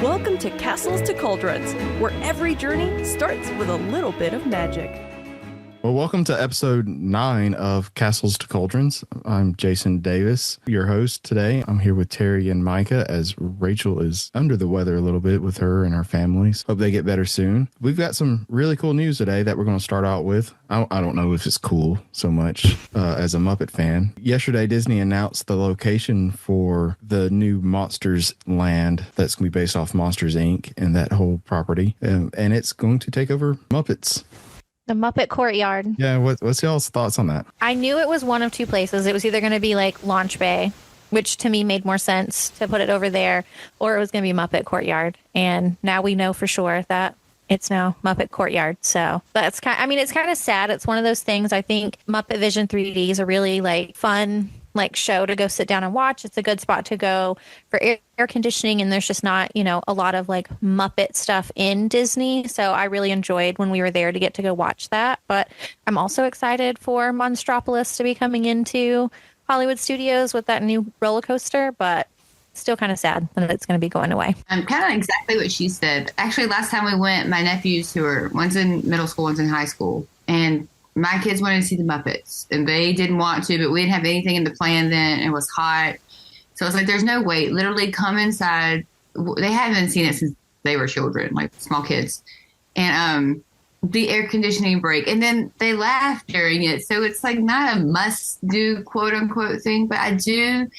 Welcome to Castles to Cauldrons, where every journey starts with a little bit of magic. Well, welcome to episode 9 of Castles to Cauldrons. I'm Jason Davis, your host today. I'm here with Terry and Micah as Rachel is under the weather a little bit with her and her families. Hope they get better soon. We've got some really cool news today that we're going to start out with. I don't know if it's cool so much as a Muppet fan. Yesterday, Disney announced the location for the new Monsters land that's going to be based off Monsters, Inc. and that whole property. And it's going to take over Muppets. The Muppet Courtyard. Yeah, what's y'all's thoughts on that? I knew it was one of two places. It was either going to be like Launch Bay, which to me made more sense to put it over there, or it was going to be Muppet Courtyard. And now we know for sure that it's now Muppet Courtyard. So that's it's kind of sad. It's one of those things. I think Muppet Vision 3D is a really fun show to go sit down and watch. It's a good spot to go for air conditioning, and there's just not, a lot of Muppet stuff in Disney. So I really enjoyed when we were there to get to go watch that. But I'm also excited for Monstropolis to be coming into Hollywood Studios with that new roller coaster, but still kind of sad that it's going to be going away. Kind of exactly what she said. Actually, last time we went, my nephews one's in middle school, one's in high school, and my kids wanted to see the Muppets, and they didn't want to, but we didn't have anything in the plan then. It was hot. So I was like, there's no wait. Literally come inside. They haven't seen it since they were children, like small kids. And the air conditioning break. And then they laughed during it. So it's not a must-do, quote-unquote thing. But I do.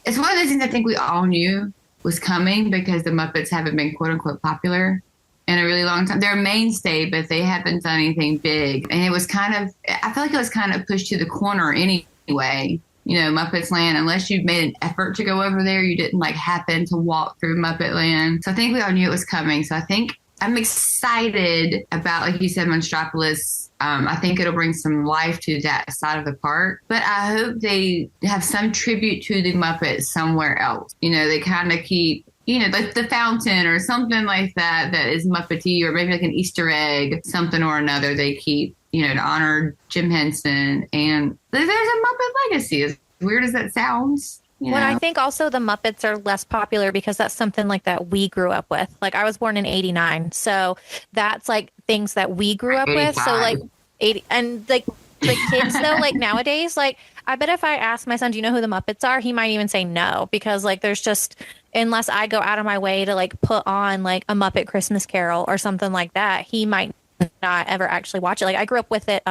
It's one of those things I think we all knew was coming because the Muppets haven't been, quote-unquote, popular in a really long time. They're a mainstay, but they haven't done anything big. And it was I feel like it was kind of pushed to the corner anyway. Muppets Land, unless you made an effort to go over there, you didn't happen to walk through Muppet Land. So I think we all knew it was coming. So I think I'm excited about, like you said, Monstropolis. I think it'll bring some life to that side of the park. But I hope they have some tribute to the Muppets somewhere else. They kind of keep the fountain or something like that is Muppety, or maybe an Easter egg, something or another they keep, to honor Jim Henson. And there's a Muppet legacy, as weird as that sounds. Well, I think also the Muppets are less popular because that's something that we grew up with. I was born in 89. So that's things that we grew up 85. With. So 80 and the kids though, nowadays, I bet if I ask my son, do you know who the Muppets are? He might even say no, because there's just, unless I go out of my way to put on a Muppet Christmas Carol or something like that, he might not ever actually watch it. I grew up with it.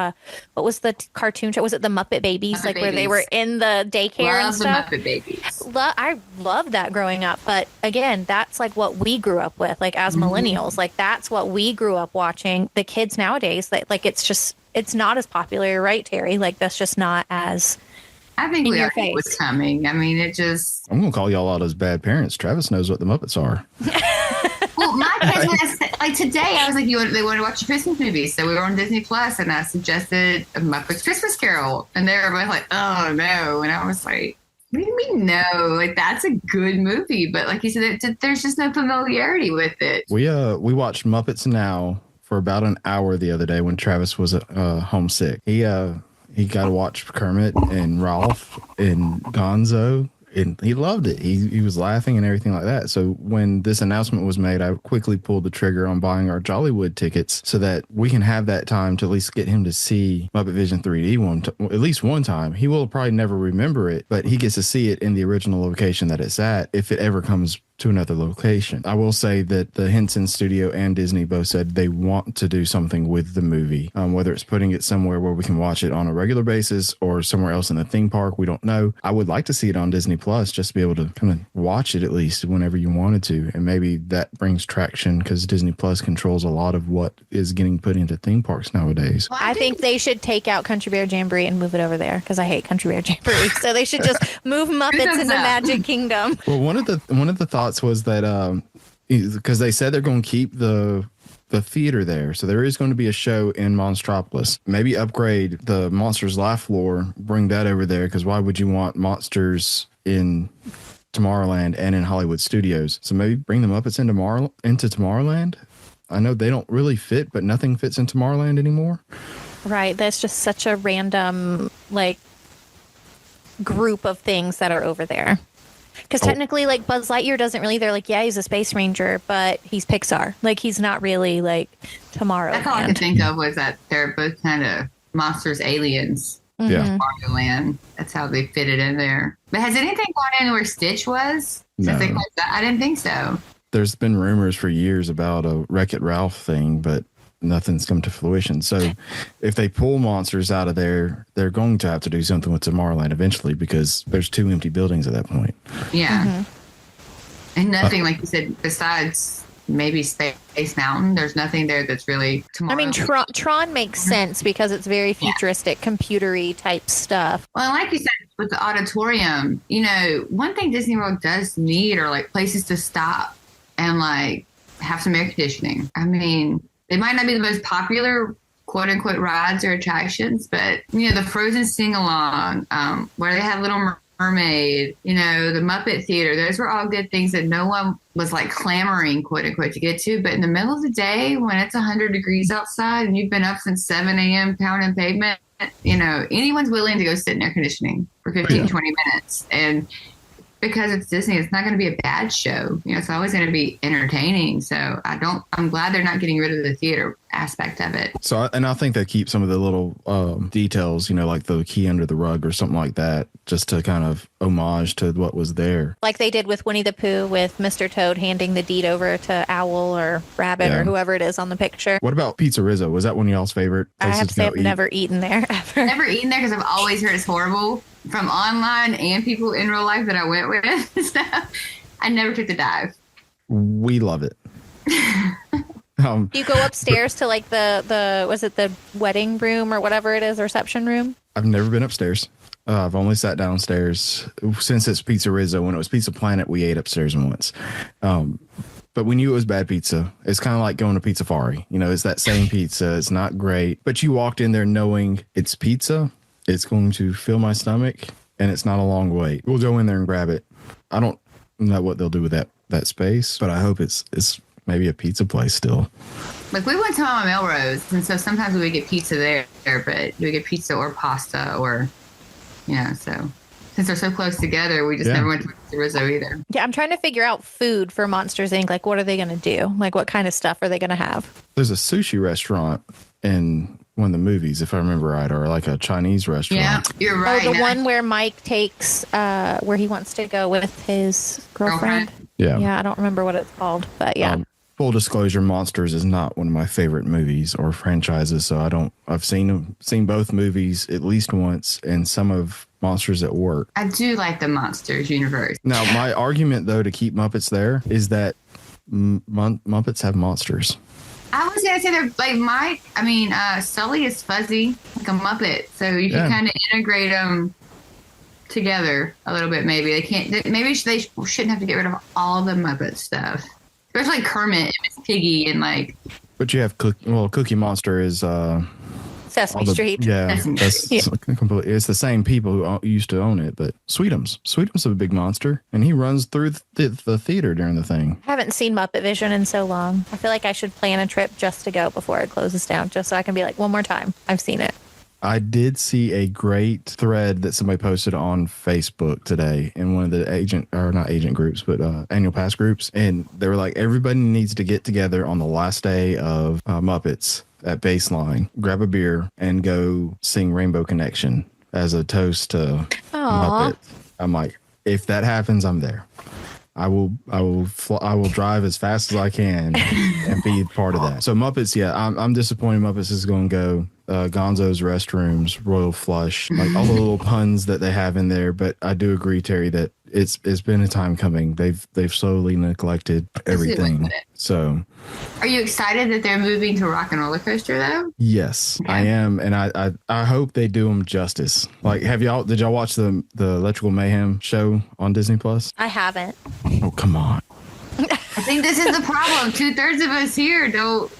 What was the cartoon show? Was it the Muppet Babies? Muppet Babies. Where they were in the daycare and stuff. The Muppet Babies. I loved that growing up. But again, that's what we grew up with, as millennials. That's what we grew up watching. The kids nowadays, it's not as popular. You're right, Terry. That's just not as. I think we already knew it was coming. I mean, it just. I'm going to call y'all out as bad parents. Travis knows what the Muppets are. Well, my kids, today, I was they want to watch a Christmas movie. So we were on Disney Plus, and I suggested a Muppets Christmas Carol. And they were both oh, no. And I was like, what do you mean no? That's a good movie. But like you said, there's just no familiarity with it. We watched Muppets Now for about an hour the other day when Travis was homesick. He got to watch Kermit and Ralph and Gonzo, and he loved it. He was laughing and everything like that. So when this announcement was made, I quickly pulled the trigger on buying our Jollywood tickets so that we can have that time to at least get him to see Muppet Vision 3D at least one time. He will probably never remember it, but he gets to see it in the original location that it's at if it ever comes to another location. I will say that the Henson Studio and Disney both said they want to do something with the movie, whether it's putting it somewhere where we can watch it on a regular basis or somewhere else in the theme park. We don't know. I would like to see it on Disney Plus just to be able to kind of watch it at least whenever you wanted to. And maybe that brings traction because Disney Plus controls a lot of what is getting put into theme parks nowadays. Well, I think they should take out Country Bear Jamboree and move it over there because I hate Country Bear Jamboree. So they should just move Muppets into Magic Kingdom. Well, one of the thoughts was that because they said they're going to keep the theater there, so there is going to be a show in Monstropolis. Maybe upgrade the Monsters Live floor, bring that over there, because why would you want monsters in Tomorrowland and in Hollywood Studios? So maybe bring the Muppets into Tomorrowland. I know they don't really fit, but nothing fits in Tomorrowland anymore. Right, that's just such a random group of things that are over there. Because technically, like, Buzz Lightyear doesn't really, they're like, yeah, he's a space ranger, but he's Pixar. Like, he's not really, like, Tomorrowland. That's all I could think of was that they're both kind of monsters, aliens. Yeah. Land. That's how they fit it in there. But has anything gone in where Stitch was? No. Since they closed that? I didn't think so. There's been rumors for years about a Wreck-It Ralph thing, but nothing's come to fruition. So if they pull monsters out of there, they're going to have to do something with Tomorrowland eventually because there's 2 empty buildings at that point. Yeah. And nothing, like you said, besides maybe Space Mountain, there's nothing there that's really Tomorrowland. I mean, Tron makes sense because it's very futuristic, computery type stuff. Well, and like you said, with the auditorium, you know, one thing Disney World does need are like places to stop and like have some air conditioning. I mean, they might not be the most popular quote unquote rides or attractions, but you know, the Frozen sing along, where they had Little Mermaid, you know, the Muppet Theater, those were all good things that no one was like clamoring quote unquote to get to. But in the middle of the day when it's 100 degrees outside and you've been up since 7 a.m. pounding pavement, you know, anyone's willing to go sit in air conditioning for 15, 20 minutes. And because it's Disney, it's not going to be a bad show. You know, it's always going to be entertaining. So I'm glad they're not getting rid of the theater aspect of it. So, and I think they keep some of the little details, you know, like the key under the rug or something like that, just to kind of homage to what was there. Like they did with Winnie the Pooh with Mr. Toad handing the deed over to Owl or Rabbit or whoever it is on the picture. What about Pizza Rizzo? Was that one of y'all's favorite places I have to say I've never eaten there ever. Never eaten there because I've always heard it's horrible from online and people in real life that I went with. So I never took the dive. We love it. You go upstairs to like the was it the wedding room or whatever it is, reception room? I've never been upstairs. I've only sat downstairs since it's Pizza Rizzo. When it was Pizza Planet, we ate upstairs once. But we knew it was bad pizza. It's kind of like going to Pizza Fari. You know, it's that same pizza. It's not great. But you walked in there knowing it's pizza. It's going to fill my stomach, and it's not a long wait. We'll go in there and grab it. I don't know what they'll do with that space, but I hope it's maybe a pizza place still. Like we went to Mama Melrose, and so sometimes we would get pizza there, but we get pizza or pasta or, you know, so since they're so close together, we just never went to Pizza Rizzo either. Yeah, I'm trying to figure out food for Monsters, Inc. Like, what are they going to do? Like, what kind of stuff are they going to have? There's a sushi restaurant in one of the movies, if I remember right, or like a Chinese restaurant. Yeah, you're right. Oh, the one where Mike takes, where he wants to go with his girlfriend. Yeah. Yeah, I don't remember what it's called, but yeah. Full disclosure, Monsters is not one of my favorite movies or franchises, so I've seen both movies at least once, and some of Monsters at Work. I do like the Monsters universe. Now, my argument though to keep Muppets there is that Muppets have monsters. I was gonna say they're like Sully is fuzzy like a Muppet, so you can kind of integrate them together a little bit. Maybe they can't. Maybe they shouldn't have to get rid of all the Muppet stuff, especially like Kermit and Miss Piggy and like. But you have Cookie Monster is Sesame Street. Yeah, that's completely. It's the same people who used to own it, but Sweetum's a big monster, and he runs through the theater during the thing. I haven't seen Muppet Vision in so long. I feel like I should plan a trip just to go before it closes down, just so I can be like, one more time, I've seen it. I did see a great thread that somebody posted on Facebook today in one of the not agent groups, but annual pass groups, and they were like, everybody needs to get together on the last day of Muppets at Baseline, grab a beer, and go sing Rainbow Connection as a toast to Muppets. I'm like, if that happens, I'm there. I will drive as fast as I can and be part of that. So Muppets, I'm disappointed Muppets is going to go Gonzo's Restrooms, Royal Flush, like all the little puns that they have in there. But I do agree, Terry, that it's been a time coming. They've slowly neglected everything. So, are you excited that they're moving to Rock and Roller Coaster though? Yes, I am, and I hope they do them justice. Like, did y'all watch the Electrical Mayhem show on Disney Plus? I haven't. Oh, come on. I think this is the problem. 2/3 of us here don't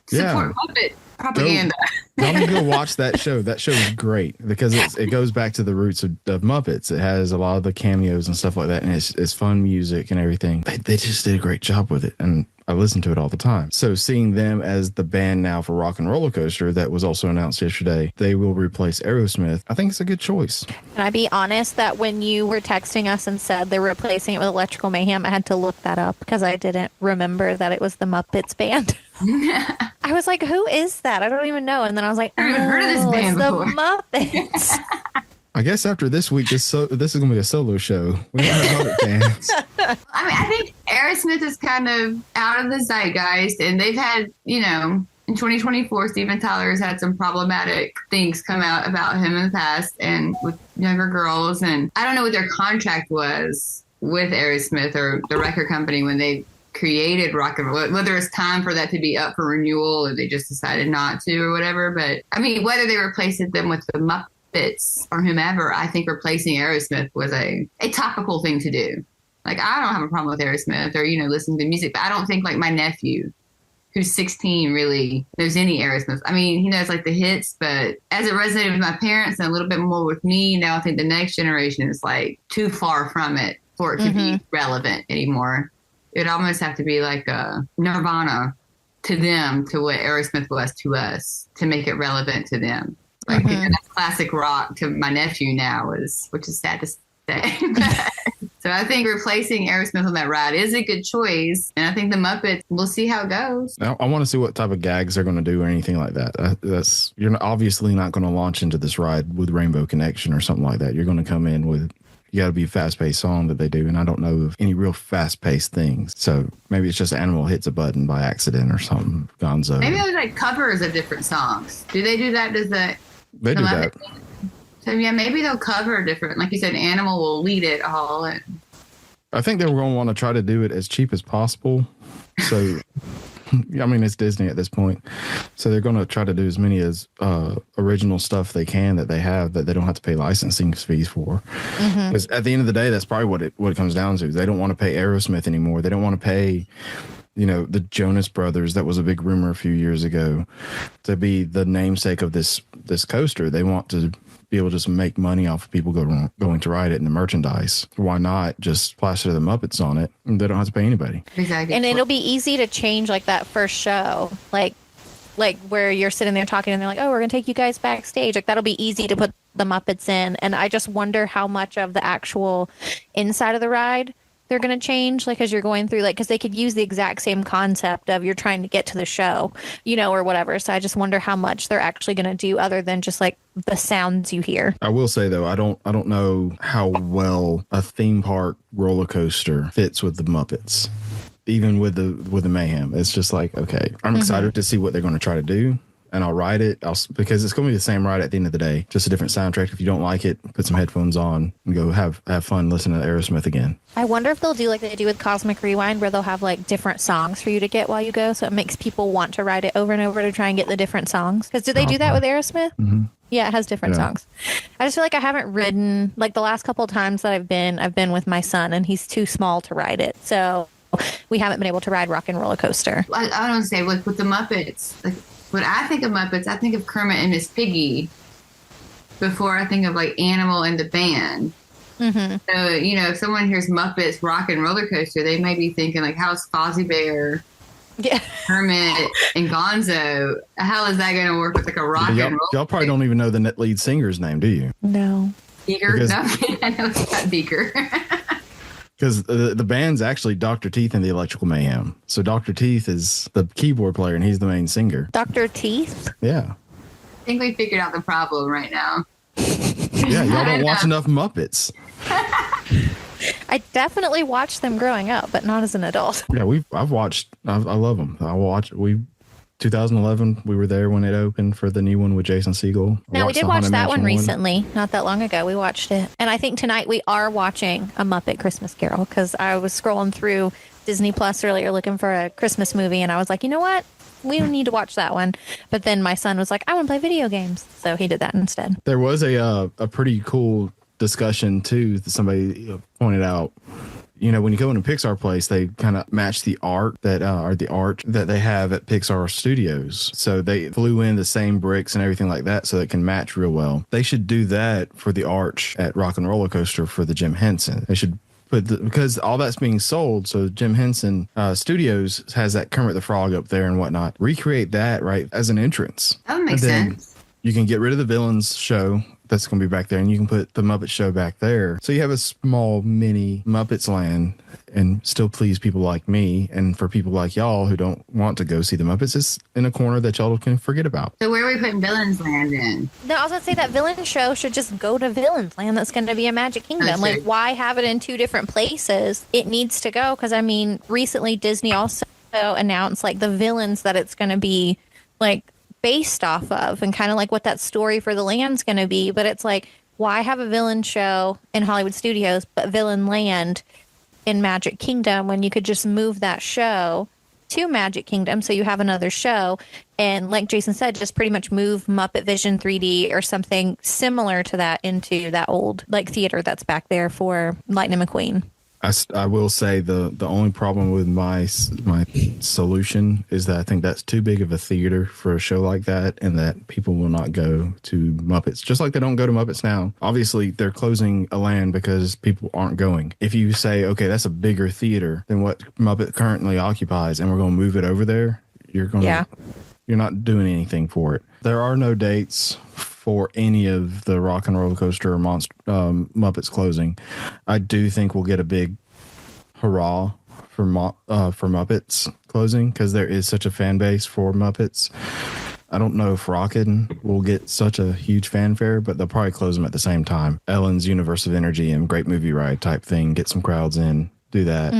support Muppet propaganda. Don't go watch that show. That show is great because it goes back to the roots of Muppets. It has a lot of the cameos and stuff like that, and it's fun music and everything. They just did a great job with it, and I listen to it all the time. So seeing them as the band now for Rock and Roller Coaster that was also announced yesterday, they will replace Aerosmith. I think it's a good choice. Can I be honest that when you were texting us and said they're replacing it with Electrical Mayhem, I had to look that up because I didn't remember that it was the Muppets band. I was like, who is that? I don't even know. And then I was like, I've never heard of this oh, band it's before. the Muppets. I guess after this week, this is going to be a solo show. We don't have Muppet fans. I mean, I think Aerosmith is kind of out of the zeitgeist, and they've had, you know, in 2024, Steven Tyler has had some problematic things come out about him in the past and with younger girls. And I don't know what their contract was with Aerosmith or the record company when they created rock and roll, whether it's time for that to be up for renewal or they just decided not to or whatever. But I mean, whether they replaced them with the Muppets or whomever, I think replacing Aerosmith was a topical thing to do. Like, I don't have a problem with Aerosmith or, you know, listening to music, but I don't think like my nephew who's 16 really knows any Aerosmith. I mean, he knows like the hits, but as it resonated with my parents and a little bit more with me, now I think the next generation is like too far from it for it to be relevant anymore. It would almost have to be like a Nirvana to them, to what Aerosmith was to us, to make it relevant to them. Like that's classic rock to my nephew now, which is sad to say. So I think replacing Aerosmith on that ride is a good choice. And I think the Muppets, we'll see how it goes. I want to see what type of gags they're going to do or anything like that. You're obviously not going to launch into this ride with Rainbow Connection or something like that. You're going to come in with, you got to be a fast-paced song that they do. And I don't know of any real fast-paced things. So maybe it's just Animal hits a button by accident or something. Gonzo. Maybe there's like covers of different songs. Do they do that? They do that. So yeah, maybe they'll cover different, like you said, Animal will lead it all. I think they were going to want to try to do it as cheap as possible. So, I mean, it's Disney at this point. So they're going to try to do as many as original stuff they can that they have that they don't have to pay licensing fees for. Because at the end of the day, that's probably what it comes down to. They don't want to pay Aerosmith anymore. They don't want to pay, you know, the Jonas Brothers. That was a big rumor a few years ago to be the namesake of this coaster. They want to be able to just make money off of people going to ride it in the merchandise. Why not just plaster the Muppets on it and they don't have to pay anybody? Exactly. And it'll be easy to change like that first show, like where you're sitting there talking and they're like, oh, we're going to take you guys backstage. Like that'll be easy to put the Muppets in. And I just wonder how much of the actual inside of the ride they're going to change, like as you're going through, like, because they could use the exact same concept of you're trying to get to the show, you know, or whatever. So I just wonder how much they're actually going to do other than just like the sounds you hear. I will say though, I don't know how well a theme park roller coaster fits with the Muppets, even with the Mayhem. It's just like, okay, I'm excited to see what they're going to try to do. And I'll ride it because it's going to be the same ride at the end of the day, just a different soundtrack. If you don't like it, put some headphones on and go have fun listening to Aerosmith again. I wonder if they'll do like they do with Cosmic Rewind, where they'll have like different songs for you to get while you go. So it makes people want to ride it over and over to try and get the different songs. Because do they do that with Aerosmith? Yeah, it has different songs. I just feel like I haven't ridden, like the last couple of times that I've been with my son and he's too small to ride it. So we haven't been able to ride Rock and Roller Coaster. I don't say with the Muppets, like, when I think of Muppets, I think of Kermit and Miss Piggy before I think of like Animal and the band. So, you know, if someone hears Muppets Rock and Roller Coaster, they may be thinking like, how's Fozzie Bear, Kermit, and Gonzo? How is that going to work with like a rock and roll? Y'all probably don't even know the lead singer's name, do you? No. Beaker? No, I know it's not Beaker. Because the band's actually Dr. Teeth and the Electrical Mayhem. So Dr. Teeth is the keyboard player and he's the main singer. Dr. Teeth? Yeah. I think we figured out the problem right now. Yeah, y'all don't watch enough Muppets. I definitely watched them growing up, but not as an adult. Yeah, I love them. 2011, we were there when it opened for the new one with Jason Segel. Now, we did watch that one recently, not that long ago. We watched it. And I think tonight we are watching A Muppet Christmas Carol because I was scrolling through Disney Plus earlier looking for a Christmas movie. And I was like, you know what? We don't need to watch that one. But then my son was like, I want to play video games. So he did that instead. There was a pretty cool discussion, too, that somebody pointed out. You know, when you go in a Pixar place, they kind of match the art that they have at Pixar Studios. So they flew in the same bricks and everything like that so it can match real well. They should do that for the arch at Rock and Roller Coaster for the Jim Henson. They should But because all that's being sold, so Jim Henson Studios has that Kermit the Frog up there and whatnot. Recreate that, right, as an entrance. That would make sense. You can get rid of the villains show that's going to be back there, and you can put the Muppet Show back there. So you have a small mini Muppets land and still please people like me. And for people like y'all who don't want to go see the Muppets, it's in a corner that y'all can forget about. So where are we putting Villains Land in? No, I was going to say that villain show should just go to Villains Land. That's going to be a Magic Kingdom. Like, why have it in two different places? It needs to go because, I mean, recently Disney also announced, like, the villains that it's going to be, like, based off of and kind of like what that story for the land's going to be. But it's like, why have a villain show in Hollywood Studios but Villain Land in Magic Kingdom when you could just move that show to Magic Kingdom so you have another show? And like Jason said, just pretty much move Muppet Vision 3D or something similar to that into that old like theater that's back there for Lightning McQueen. I will say the only problem with my solution is that I think that's too big of a theater for a show like that, and that people will not go to Muppets, just like they don't go to Muppets now. Obviously, they're closing a land because people aren't going. If you say, okay, that's a bigger theater than what Muppet currently occupies, and we're going to move it over there, you're not doing anything for it. There are no dates for any of the Rock and Roller Coaster or Muppets closing. I do think we'll get a big hurrah for Muppets closing because there is such a fan base for Muppets. I don't know if Rockin' will get such a huge fanfare, but they'll probably close them at the same time. Ellen's Universe of Energy and Great Movie Ride type thing, get some crowds in, do that,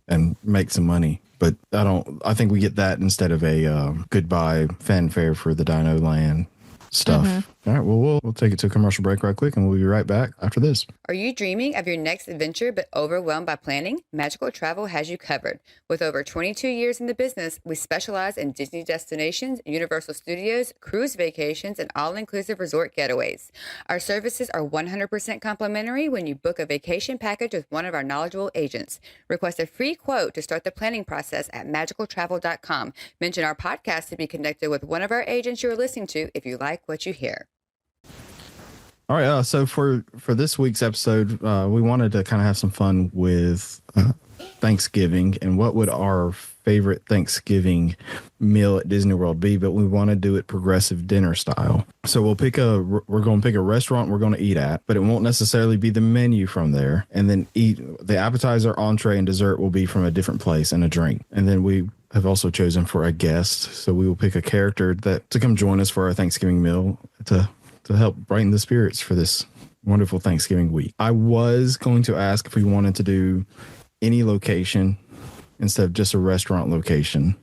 and make some money. But I think we get that instead of a goodbye fanfare for the Dino Land stuff. All right, well, we'll take it to a commercial break right quick, and we'll be right back after this. Are you dreaming of your next adventure but overwhelmed by planning? Magical Travel has you covered. With over 22 years in the business, we specialize in Disney destinations, Universal Studios, cruise vacations, and all-inclusive resort getaways. Our services are 100% complimentary when you book a vacation package with one of our knowledgeable agents. Request a free quote to start the planning process at magicaltravel.com. Mention our podcast to be connected with one of our agents you're listening to if you like what you hear. All right, so for this week's episode, we wanted to kind of have some fun with Thanksgiving and what would our favorite Thanksgiving meal at Disney World be, but we want to do it progressive dinner style. So we're going to pick a restaurant we're going to eat at, but it won't necessarily be the menu from there. And then the appetizer, entree, and dessert will be from a different place, and a drink. And then we have also chosen for a guest, so we will pick a character to come join us for our Thanksgiving meal to help brighten the spirits for this wonderful Thanksgiving week. I was going to ask if we wanted to do any location instead of just a restaurant location.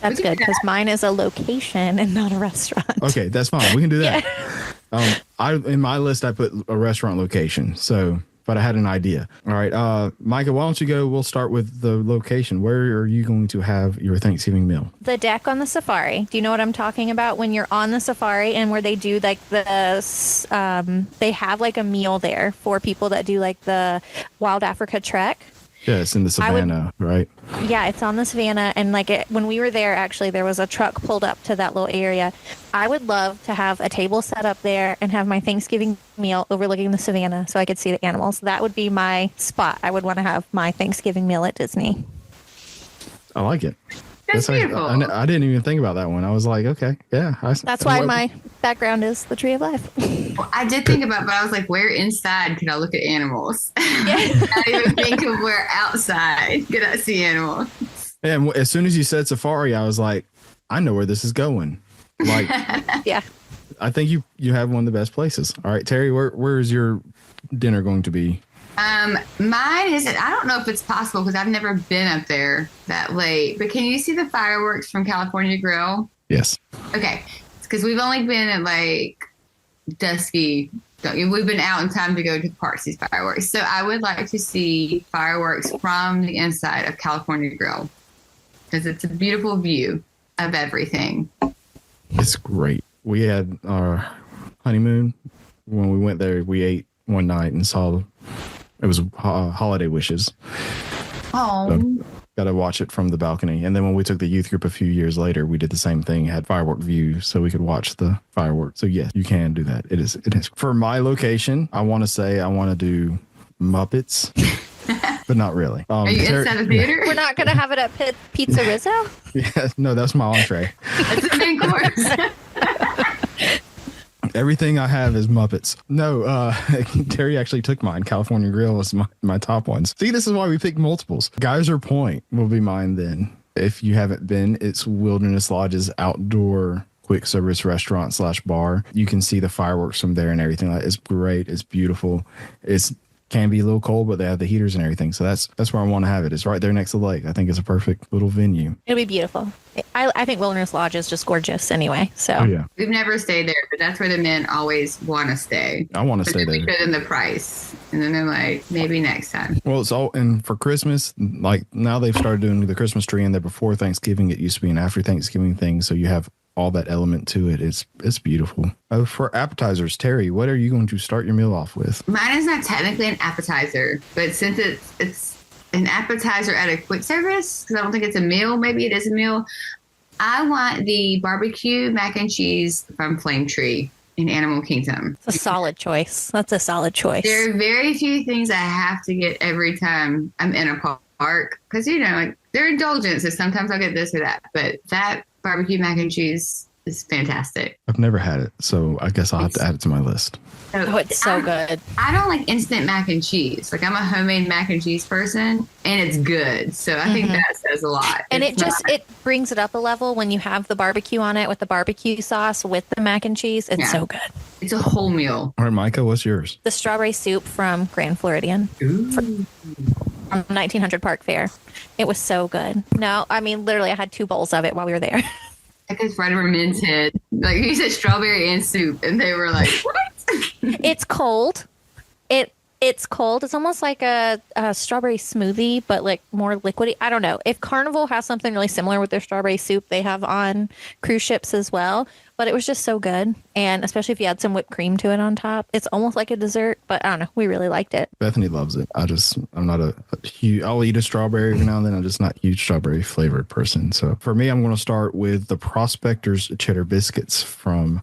That's good because mine is a location and not a restaurant. Okay, that's fine. We can do that. In my list, I put a restaurant location. But I had an idea. All right, Micah, why don't you go? We'll start with the location. Where are you going to have your Thanksgiving meal? The deck on the safari. Do you know what I'm talking about? When you're on the safari and where they do like they have like a meal there for people that do like the Wild Africa Trek. Yeah, it's in the savannah, right? Yeah, it's on the savannah. And when we were there, actually, there was a truck pulled up to that little area. I would love to have a table set up there and have my Thanksgiving meal overlooking the savannah so I could see the animals. That would be my spot. I would want to have my Thanksgiving meal at Disney. I like it. That's beautiful. I didn't even think about that one. I was like, okay, yeah. That's why my background is the Tree of Life. Well, I did think about it, but I was like, where inside could I look at animals? Yeah. Not even think of where outside could I see animals. And as soon as you said safari, I was like, I know where this is going. Like, yeah. I think you have one of the best places. All right, Terry, where is your dinner going to be? Mine isn't. I don't know if it's possible because I've never been up there that late. But can you see the fireworks from California Grill? Yes. Okay, because we've only been at like dusky. We've been out in time to go to the parks, these fireworks. So I would like to see fireworks from the inside of California Grill because it's a beautiful view of everything. It's great. We had our honeymoon when we went there. We ate one night and saw. It was Holiday Wishes. Oh. So, got to watch it from the balcony. And then when we took the youth group a few years later, we did the same thing, had firework view so we could watch the fireworks. So yes, you can do that. It is. For my location, I want to do Muppets but not really. Are you inside the theater? We're not going to have it at Pizza Rizzo? Yeah, no, that's my entree. It's a main course. Everything I have is Muppets. No, Terry actually took mine. California Grill was my top ones. See, this is why we picked multiples. Geyser Point will be mine then. If you haven't been, it's Wilderness Lodge's outdoor quick service restaurant / bar. You can see the fireworks from there and everything. It's great. It's beautiful. It's can be a little cold, but they have the heaters and everything. So that's where I want to have it. It's right there next to the lake. I think it's a perfect little venue. It'll be beautiful. I think Wilderness Lodge is just gorgeous anyway. So Oh, yeah. We've never stayed there, but that's where the men always want to stay. I want to stay there. Because of the price. And then they're like, maybe next time. Well, it's all, and for Christmas, like now they've started doing the Christmas tree in there before Thanksgiving. It used to be an after Thanksgiving thing. So you have all that element to it. It's beautiful. For appetizers, Terry, what are you going to start your meal off with? Mine is not technically an appetizer, but since it's an appetizer at a quick service, because I don't think it's a meal, maybe it is a meal, I want the barbecue mac and cheese from Flame Tree in Animal Kingdom. it's a solid choice. That's a solid choice. There are very few things I have to get every time I'm in a park, because, like, they're indulgences. Sometimes I'll get this or that, but that barbecue mac and cheese is fantastic. I've never had it, so I guess I'll have to add it to my list. Oh, it's so good. I don't like instant mac and cheese. Like, I'm a homemade mac and cheese person, and it's good. So I think that says a lot. And It's it brings it up a level when you have the barbecue on it with the barbecue sauce with the mac and cheese. It's so good. It's a whole meal. All right, Micah, what's yours? The strawberry soup from Grand Floridian. From 1900 Park Fair. It was so good. No, I mean, literally, I had 2 bowls of it while we were there. Like, it's right over men's head. Like, you said strawberry and soup, and they were like, what? It's cold. It's cold. It's almost like a strawberry smoothie, but like more liquidy. I don't know. If Carnival has something really similar with their strawberry soup, they have on cruise ships as well. But it was just so good. And especially if you add some whipped cream to it on top, it's almost like a dessert. But I don't know. We really liked it. Bethany loves it. I'm not a huge, I'll eat a strawberry every now and then. I'm just not a huge strawberry flavored person. So for me, I'm going to start with the Prospector's Cheddar Biscuits from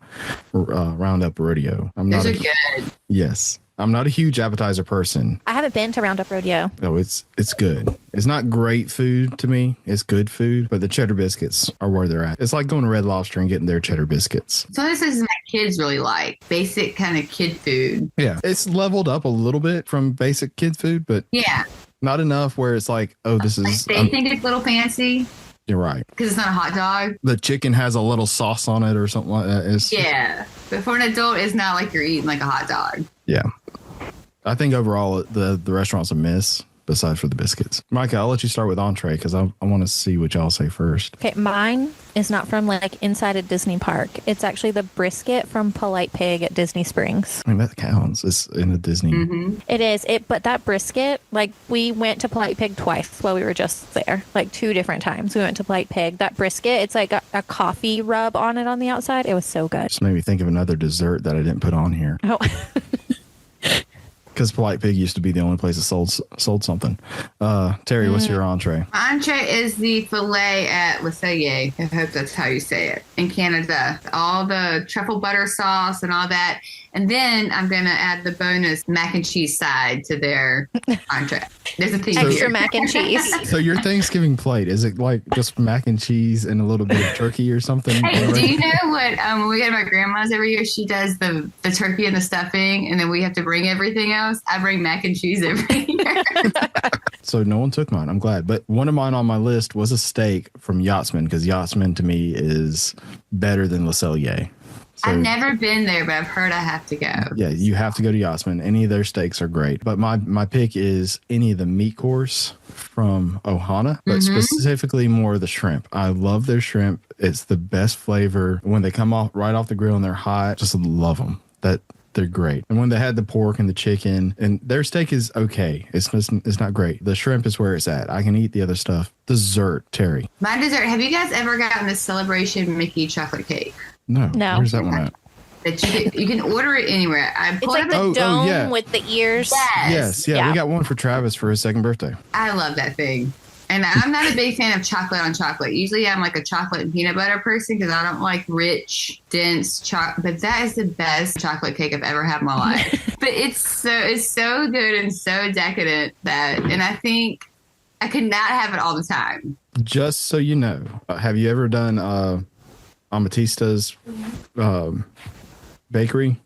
Roundup Rodeo. Those are good. Yes. I'm not a huge appetizer person. I haven't been to Roundup Rodeo. No, it's good. It's not great food to me. It's good food, but the cheddar biscuits are where they're at. It's like going to Red Lobster and getting their cheddar biscuits. So this is my kids really like. Basic kind of kid food. Yeah. It's leveled up a little bit from basic kid food, but Yeah. not enough where it's like, oh, this Like, is... they think it's a little fancy You're right. because it's not a hot dog. The chicken has a little sauce on it or something like that. Yeah. But for an adult, it's not like you're eating like a hot dog. Yeah. I think overall the restaurant's a miss, besides for the biscuits. Micah, I'll let you start with entree because I want to see what y'all say first. Okay, mine is not from like inside a Disney park. It's actually the brisket from Polite Pig at Disney Springs. I mean, that counts. It's in a Disney. Mm-hmm. It is. But that brisket, like we went to Polite Pig twice while we were just there, like 2 different times. We went to Polite Pig. That brisket, it's like a coffee rub on it on the outside. It was so good. Just made me think of another dessert that I didn't put on here. Oh. Because Polite Pig used to be the only place that sold something. Terry, what's your entree? My entree is the filet at Le Cellier. I hope that's how you say it. In Canada. All the truffle butter sauce and all that. And then I'm going to add the bonus mac and cheese side to their entree. There's a theme Extra here. mac and cheese. So your Thanksgiving plate, is it like just mac and cheese and a little bit of turkey or something? Hey, do you know what? When we go to my grandma's every year, she does the turkey and the stuffing, and then we have to bring everything else. I bring mac and cheese every year. So no one took mine. I'm glad. But one of mine on my list was a steak from Yachtsman because Yachtsman to me is better than Le Cellier. So, I've never been there, but I've heard I have to go. yeah, you have to go to Yachtsman. Any of their steaks are great. But my pick is any of the meat course from Ohana, but specifically more of the shrimp. I love their shrimp. It's the best flavor. When they come off right off the grill and they're hot, just love them. They're great. And when they had the pork and the chicken, and their steak is okay. It's not great. The shrimp is where it's at. I can eat the other stuff. Dessert, Terry. My dessert. Have you guys ever gotten the Celebration Mickey chocolate cake? No. No. Where's that one at? That you can order it anywhere. It's like the dome yeah. with the ears. Yes. Yeah, Yeah. we got one for Travis for his 2nd birthday. I love that thing. And I'm not a big fan of chocolate on chocolate. Usually I'm like a chocolate and peanut butter person because I don't like rich, dense chocolate. But that is the best chocolate cake I've ever had in my life. But it's so good and so decadent and I think I could not have it all the time. Just so you know, have you ever done Amatista's bakery?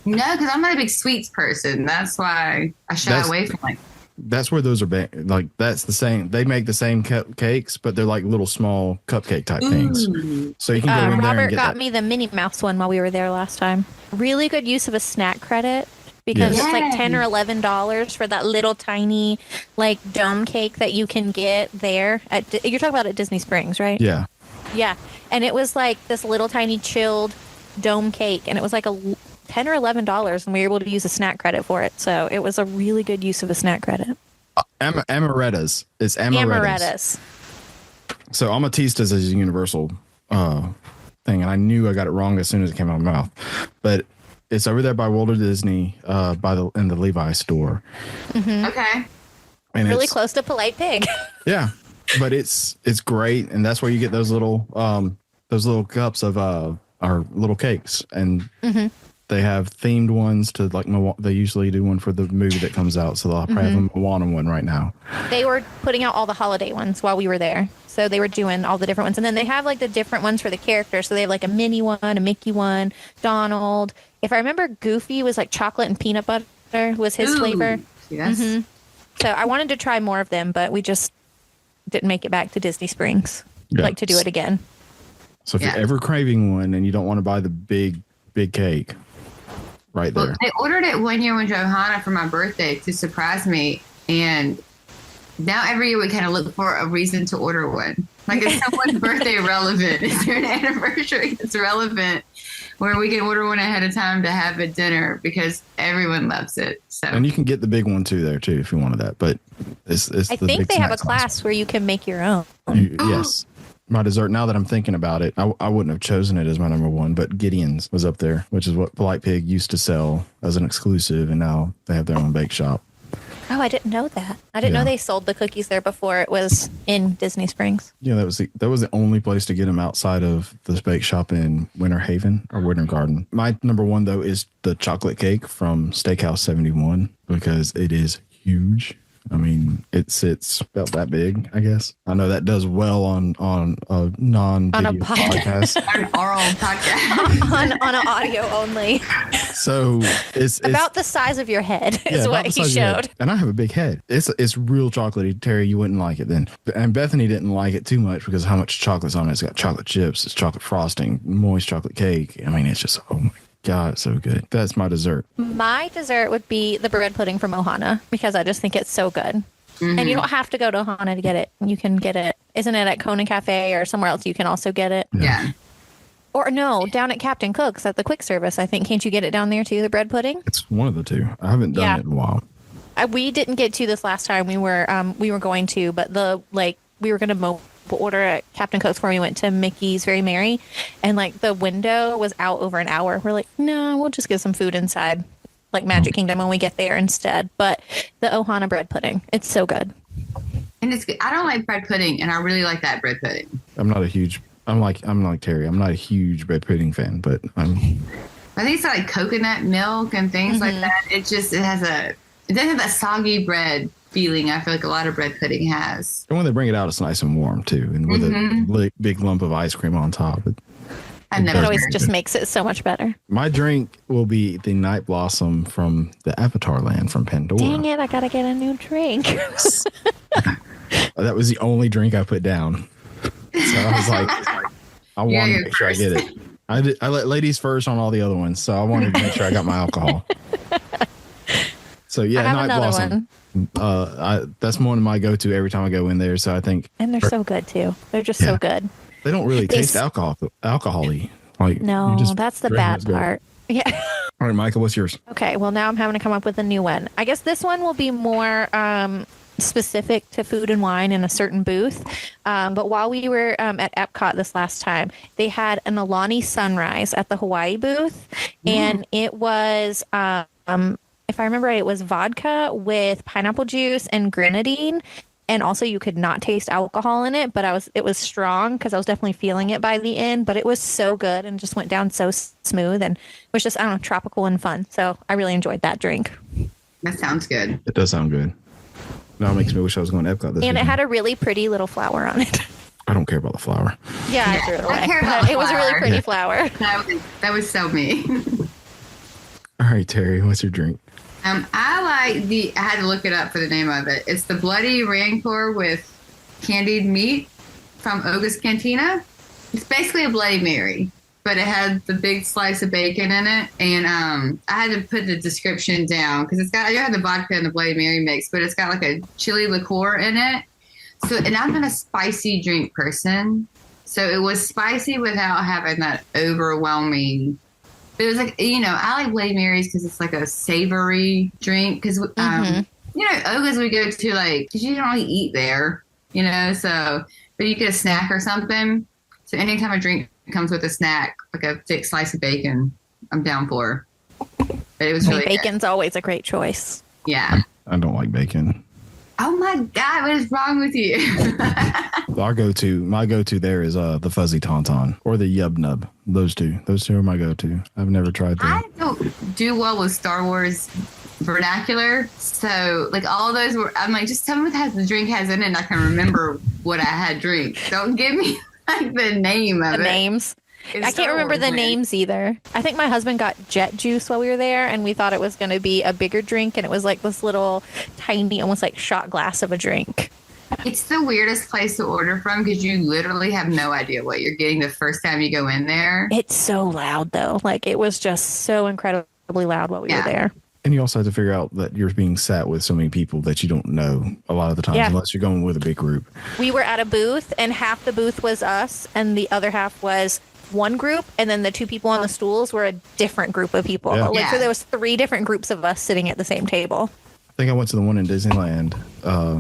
No, because I'm not a big sweets person. That's why I shy away from it. That's where those are like that's the same. They make the same cupcakes, but they're like little small cupcake type things. So you can go in there Robert and get got that. me the Minnie Mouse one while we were there last time. Really good use of a snack credit because Yes. it's like $10 or $11 for that little tiny like dome cake that you can get there. You're talking about at Disney Springs, right? Yeah. Yeah, and it was like this little tiny chilled dome cake, and it was like $10 or $11, and we were able to use a snack credit for it. So it was a really good use of a snack credit. Amarettas. It's amarettas. So Amatista's is a universal thing, and I knew I got it wrong as soon as it came out of my mouth. But it's over there by Walt Disney, in the Levi store. Mm-hmm. Okay. And Really it's close to Polite Pig. Yeah, but it's great, and that's where you get those little cups of our little cakes, and they have themed ones to like they usually do one for the movie that comes out, so they'll probably have a Moana one right now. They were putting out all the holiday ones while we were there, so they were doing all the different ones, and then they have like the different ones for the characters. So they have like a Minnie one, a Mickey one, Donald. If I remember, Goofy was like chocolate and peanut butter was his flavor. Yes. Mm-hmm. So I wanted to try more of them, but we just didn't make it back to Disney Springs. Yeah. Like to do it again. So if you're ever craving one and you don't want to buy the big cake, right there. Well, they ordered it one year when Johanna for my birthday to surprise me, and now every year we kind of look for a reason to order one. Like, is someone's birthday relevant? Is there an anniversary that's relevant where we can order one ahead of time to have at dinner because everyone loves it? So, And you can get the big one too there too if you wanted that. But it's I the think big they have a snack size. class where you can make your own. Yes. My dessert, now that I'm thinking about it, I wouldn't have chosen it as my number one, but Gideon's was up there, which is what Polite Pig used to sell as an exclusive, and now they have their own bake shop. Oh, I didn't know that. I didn't know they sold the cookies there before it was in Disney Springs. Yeah, that was the only place to get them outside of this bake shop in Winter Haven or Winter Garden. My number one, though, is the chocolate cake from Steakhouse 71 because it is huge. I mean, it sits about that big, I guess. I know that does well on a non-video podcast. an oral podcast. on an audio only. So it's About the size of your head is about what the he size of your head. showed. And I have a big head. It's real chocolatey. Terry, you wouldn't like it then. And Bethany didn't like it too much because of how much chocolate's on it. It's got chocolate chips, it's chocolate frosting, moist chocolate cake. I mean, it's just, oh my God, it's so good. That's my dessert. My dessert would be the bread pudding from Ohana because I just think it's so good. And you don't have to go to Ohana to get it. You can get it. Isn't it at Kona Cafe or somewhere else you can also get it? Yeah. Or no, down at Captain Cook's at the quick service. I think. Can't you get it down there too, the bread pudding? It's one of the two. I haven't done it in a while. We didn't get to this last time. We were going to, but we were going to order at Captain Cook's before we went to Mickey's Very Merry, and like the window was out over an hour. We're like, no, we'll just get some food inside, like Magic Kingdom when we get there instead. But the Ohana bread pudding, it's so good. And it's good. I don't like bread pudding, and I really like that bread pudding. I'm like Terry. I'm not a huge bread pudding fan, but I think it's like coconut milk and things like that. It doesn't have that soggy bread feeling I feel like a lot of bread pudding has. And when they bring it out, it's nice and warm too, and with a big lump of ice cream on top. It always just makes it so much better. My drink will be the Night Blossom from the Avatar Land from Pandora. Dang it, I gotta get a new drink. That was the only drink I put down. So I was like, I wanted to make sure I get it. I let ladies first on all the other ones, so I wanted to make sure I got my alcohol. So yeah, I have Night another Blossom. That's one of my go-to every time I go in there. So I think, and they're so good too. They're just so good. They don't really taste alcohol-y. Like, no, that's the bad part. Yeah. All right, Micah, what's yours? Okay, well now I'm having to come up with a new one. I guess this one will be more specific to food and wine in a certain booth. But while we were at Epcot this last time, they had an Alani Sunrise at the Hawaii booth, and it was if I remember right, it was vodka with pineapple juice and grenadine. and also you could not taste alcohol in it, but it was strong because I was definitely feeling it by the end, but it was so good and just went down so smooth, and it was just, I don't know, tropical and fun. So I really enjoyed that drink. That sounds good. It does sound good. Now it makes me wish I was going to Epcot this And weekend. it had a really pretty little flower on it. I don't care about the flower. Yeah, I threw it away. I care about But it was a really flower. pretty flower. That was so me. All right, Terry, what's your drink? I had to look it up for the name of it. It's the Bloody Rancor with candied meat from Oga's Cantina. It's basically a Bloody Mary, but it had the big slice of bacon in it. And I had to put the description down because I do have the vodka and the Bloody Mary mix, but it's got like a chili liqueur in it. So, and I'm not a spicy drink person. So it was spicy without having that overwhelming. It was like, I like Bloody Marys because it's like a savory drink. Because, Oga's we go to, like, because you don't really eat there, so, but you get a snack or something. So anytime a drink comes with a snack, like a thick slice of bacon, I'm down for. But it was really Bacon's always a great choice. good. Yeah. I don't like bacon. Oh my God, what is wrong with you? My go-to there is the fuzzy tauntaun or the yub nub. Those two are my go-to. I've never tried them. I don't do well with Star Wars vernacular, so like all those were. I'm like, just tell me what the drink has in it, and I can remember what I had drink. Don't give me like the name of The it. names. It's I Star can't remember Wars, the man. names either. I think my husband got jet juice while we were there, and we thought it was going to be a bigger drink, and it was like this little tiny, almost like shot glass of a drink. It's the weirdest place to order from because you literally have no idea what you're getting the first time you go in there. It's so loud though. Like it was just so incredibly loud while we were there. And you also have to figure out that you're being sat with so many people that you don't know a lot of the times, unless you're going with a big group. We were at a booth, and half the booth was us, and the other half was one group, and then the two people on the stools were a different group of people. Yeah. Like, so there was 3 different groups of us sitting at the same table. I think I went to the one in Disneyland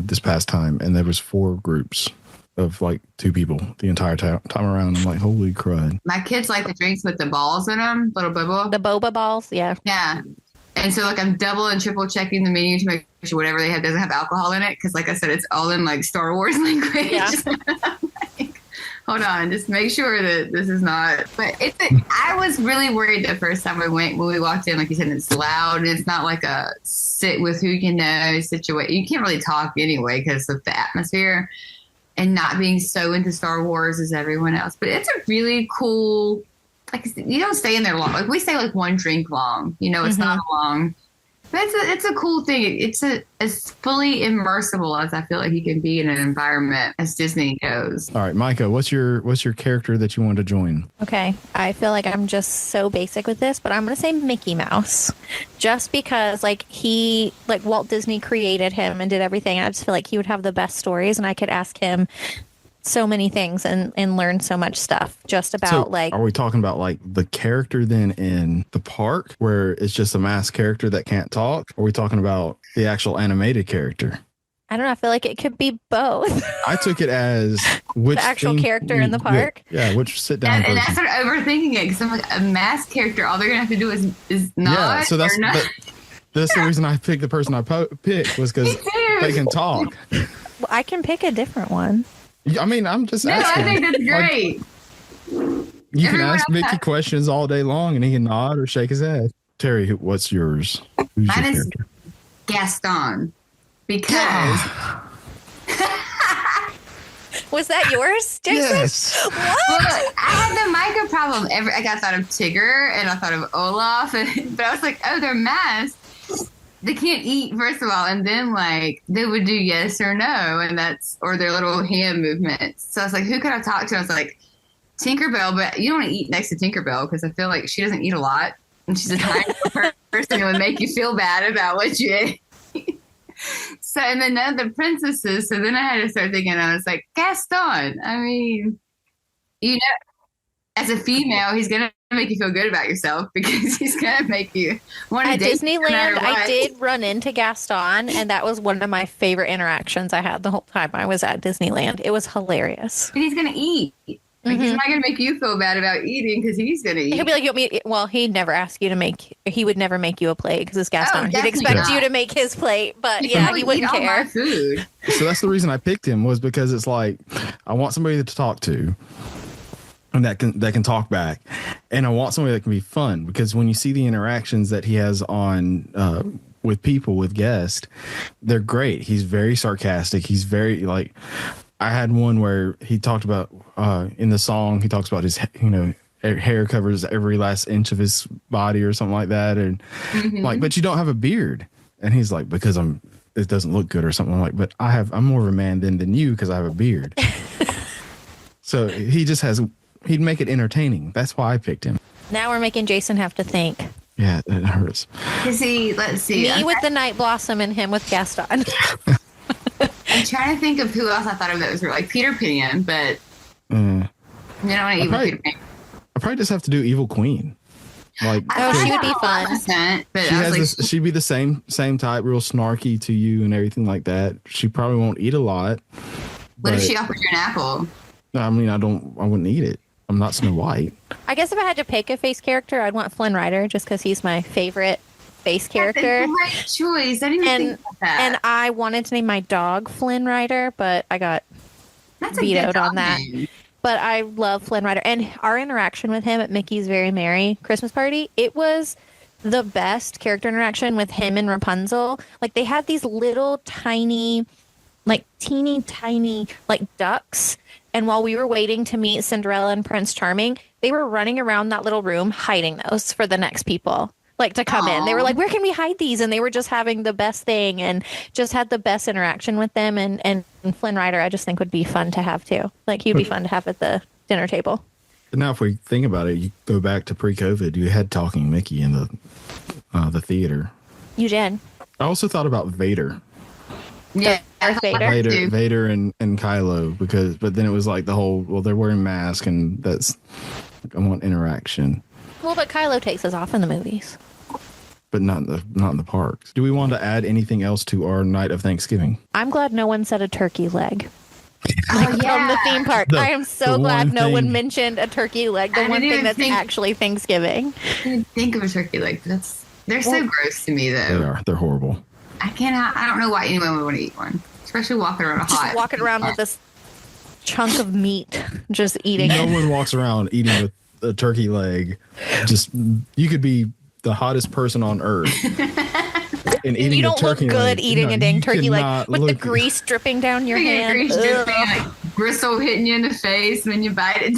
this past time, and there was 4 groups of like 2 people the entire time around. I'm like, holy crud. My kids like the drinks with the balls in them, little bubble. The boba balls, yeah. Yeah. And so, like, I'm double and triple checking the menu to make sure whatever they have doesn't have alcohol in it. Because, like I said, it's all in, like, Star Wars language. Yeah. Like, hold on. Just make sure that this is not. But I was really worried the first time when we walked in. Like you said, it's loud. And it's not like a sit with who you know situation. You can't really talk anyway because of the atmosphere and not being so into Star Wars as everyone else. But it's a really cool. Like, you don't stay in there long. Like, we stay like one drink long. It's not long. But it's a cool thing. It's as fully immersible as I feel like you can be in an environment as Disney goes. All right, Micah, what's your character that you want to join? Okay, I feel like I'm just so basic with this, but I'm going to say Mickey Mouse. Just because, like, Walt Disney created him and did everything. I just feel like he would have the best stories, and I could ask him so many things and learn so much stuff just about are we talking about like the character then in the park where it's just a masked character that can't talk? Or are we talking about the actual animated character? I don't know. I feel like it could be both. I took it as which The actual character in the park? Yeah, which sit down And I person. started overthinking it because I'm like, a masked character, all they're going to have to do is nod Yeah, so that's or not. that's the reason I picked the person I picked was because they can talk. Well, I can pick a different one. I mean, I'm just No, asking. I think that's great. You can Everyone ask else Mickey has- questions all day long, and he can nod or shake his head. Terry, what's yours? Who's Mine your is character? Gaston because Was that yours, Jason? Yes. well, I had the Micah problem. I thought of Tigger and I thought of Olaf, but I was like, oh, they're masked. They can't eat, first of all, and then like they would do yes or no, and or their little hand movements. So I was like, who could I talk to? I was like, Tinkerbell, but you don't want to eat next to Tinkerbell because I feel like she doesn't eat a lot, and she's a tiny person. It would make you feel bad about what you ate. So, and then none of the princesses. So then I had to start thinking. I was like, Gaston. I mean, as a female, he's gonna make you feel good about yourself because he's gonna make you want to At date no matter Disneyland, I what. did run into Gaston, and that was one of my favorite interactions I had the whole time I was at Disneyland. It was hilarious. But he's gonna eat. Like, he's not going to make you feel bad about eating because he's going to eat. He'll be like, "You want me?" Well, he'd never ask you to make. He would never make you a plate because it's Gaston. He'd definitely expect not. you to make his plate, but He yeah, probably he wouldn't eat all care. my food. So that's the reason I picked him, was because it's like I want somebody to talk to and that can talk back, and I want somebody that can be fun, because when you see the interactions that he has on with people, with guests, they're great. He's very sarcastic. He's very like, I had one where he talked about in the song, he talks about his, hair covers every last inch of his body or something like that, and like, but you don't have a beard, and he's like, because it doesn't look good or something. I'm like, but I'm more of a man than you because I have a beard. So he'd make it entertaining. That's why I picked him. Now we're making Jason have to think. Yeah, it hurts. Let's see. Me with the Night Blossom and him with Gaston. I'm trying to think of who else I thought of that was like Peter Pan, but you don't want to eat with Peter Pan. I probably just have to do Evil Queen. Like, she would be fun. But she'd be the same type, real snarky to you and everything like that. She probably won't eat a lot. What if she offered you an apple? I mean, I wouldn't eat it. I'm not Snow White. I guess if I had to pick a face character, I'd want Flynn Rider just because he's my favorite face character. That's a great choice. I didn't even think about that. And I wanted to name my dog Flynn Rider, but I got vetoed on that. Name. But I love Flynn Rider. And our interaction with him at Mickey's Very Merry Christmas Party, it was the best character interaction with him and Rapunzel. Like, they had these little tiny, like teeny tiny, like ducks. And while we were waiting to meet Cinderella and Prince Charming, they were running around that little room hiding those for the next people, like, to come in. They were like, where can we hide these? And they were just having the best thing and just had the best interaction with them. And Flynn Rider, I just think would be fun to have too. Like, he'd be fun to have at the dinner table. But now if we think about it, you go back to pre-COVID, you had Talking Mickey in the theater. You did. I also thought about Vader. Yeah, Darth Vader. Vader and Kylo, but then it was like the whole, well, they're wearing masks, and that's, I want interaction. Well, but Kylo takes us off in the movies. But not in the parks. Do we want to add anything else to our night of Thanksgiving? I'm glad no one said a turkey leg. Oh, yeah. From the theme park. I am so glad no one thing- mentioned a turkey leg. The one thing that's actually Thanksgiving. I didn't think of a turkey leg. They're so gross to me, though. They're horrible. I don't know why anyone would want to eat one, especially walking around Just walking around with this chunk of meat, just eating No it. one walks around eating with a turkey leg. Just, you could be the hottest person on earth. And eating You don't a look turkey good leg. eating No, a dang you turkey leg cannot with the look- grease dripping down your hand. Grease Ugh. dripping, like bristle hitting you in the face when you bite it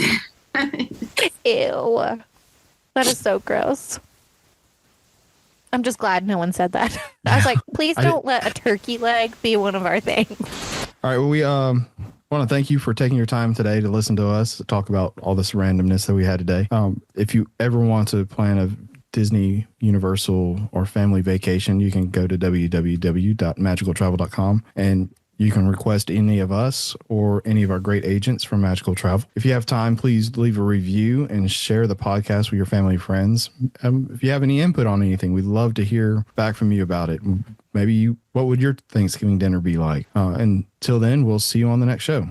down. Ew. That is so gross. I'm just glad no one said that. I was like, please don't let a turkey leg be one of our things. All right. Well, we want to thank you for taking your time today to listen to us talk about all this randomness that we had today. If you ever want to plan a Disney, Universal, or family vacation, you can go to www.magicaltravel.com and you can request any of us or any of our great agents from Magical Travel. If you have time, please leave a review and share the podcast with your family and friends. If you have any input on anything, we'd love to hear back from you about it. Maybe what would your Thanksgiving dinner be like? Until then, we'll see you on the next show.